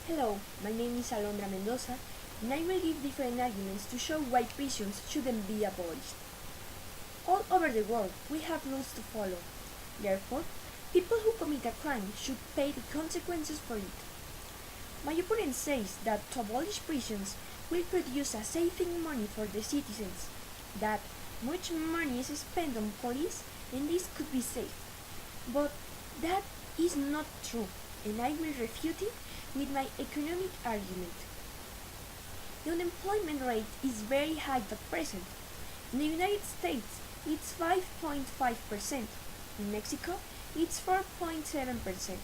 Hello, my name is Alondra Mendoza, and I will give different arguments to show why prisons shouldn't be abolished. All over the world, we have rules to follow. Therefore, people who commit a crime should pay the consequences for it. My opponent says that to abolish prisons will produce a saving money for the citizens, that much money is spent on police and this could be saved. But that is not true, and I will refute it with my economic argument. The unemployment rate is very high at present. In the United States, it's 5.5%. In Mexico, it's 4.7%,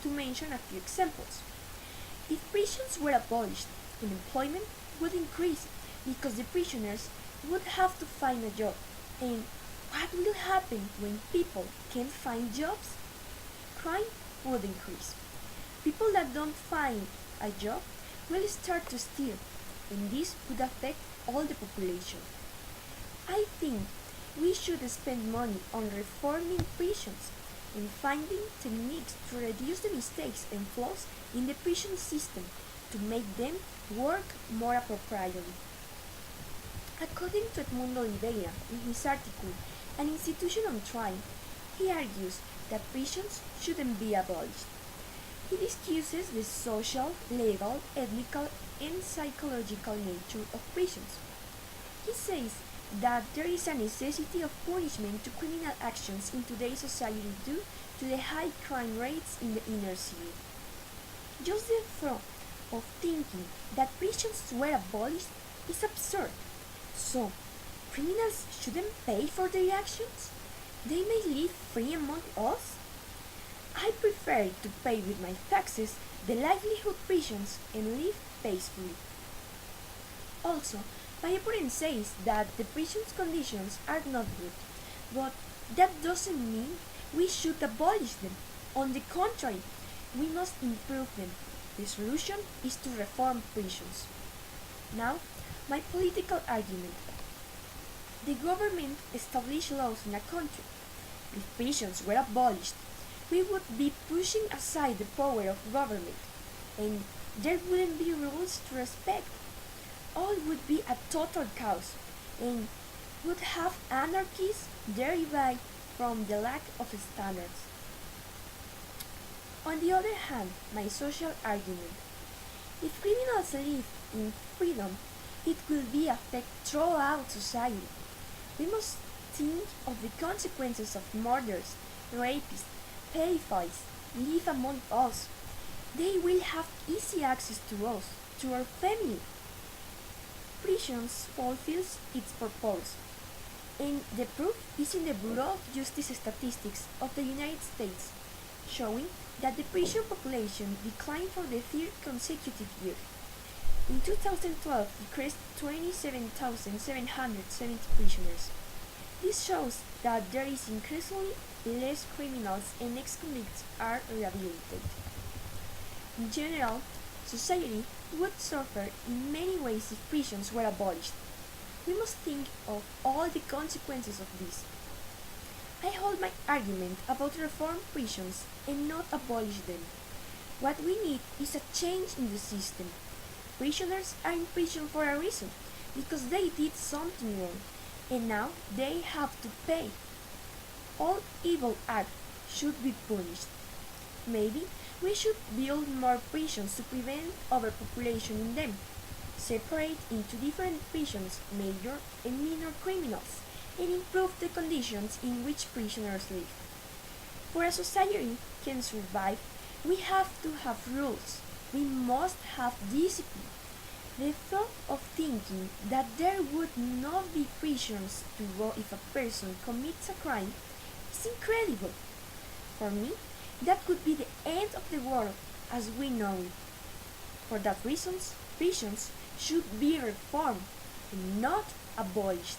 to mention a few examples. If prisons were abolished, unemployment would increase because the prisoners would have to find a job. And what will happen when people can't find jobs? Crime would increase. People that don't find a job will start to steal, and this would affect all the population. I think we should spend money on reforming prisons and finding techniques to reduce the mistakes and flaws in the prison system to make them work more appropriately. According to Edmundo Oliveira, in his article, An Institution on Trial, he argues that prisons shouldn't be abolished. He discusses the social, legal, ethical, and psychological nature of prisons. He says that there is a necessity of punishment to criminal actions in today's society due to the high crime rates in the inner city. Just the thought of thinking that prisons were abolished is absurd. So, criminals shouldn't pay for their actions? They may live free among us? I prefer to pay with my taxes the livelihood prisons and live peacefully. Also, my opponent says that the prison's conditions are not good, but that doesn't mean we should abolish them. On the contrary, we must improve them. The solution is to reform prisons. Now, my political argument. The government established laws in a country. If prisons were abolished, we would be pushing aside the power of government, and there wouldn't be rules to respect. All would be a total chaos, and would have anarchies derived from the lack of standards. On the other hand, my social argument. If criminals live in freedom, it will be affect throughout society. We must think of the consequences of murders, rapists, pedophiles live among us. They will have easy access to us, to our family. Prisons fulfills its purpose, and the proof is in the Bureau of Justice statistics of the United States, showing that the prison population declined for the third consecutive year. In 2012, decreased 27,770 prisoners. This shows that there is increasingly less criminals and ex-convicts are rehabilitated. In general, society would suffer in many ways if prisons were abolished. We must think of all the consequences of this. I hold my argument about reform prisons and not abolish them. What we need is a change in the system. Prisoners are in prison for a reason, because they did something wrong, and now they have to pay. All evil acts should be punished. Maybe we should build more prisons to prevent overpopulation in them, separate into different prisons major and minor criminals, and improve the conditions in which prisoners live. For a society can survive, we have to have rules. We must have discipline. The thought of thinking that there would not be prisons to go if a person commits a crime is incredible. For me, that could be the end of the world as we know it. For that reason, prisons should be reformed and not abolished.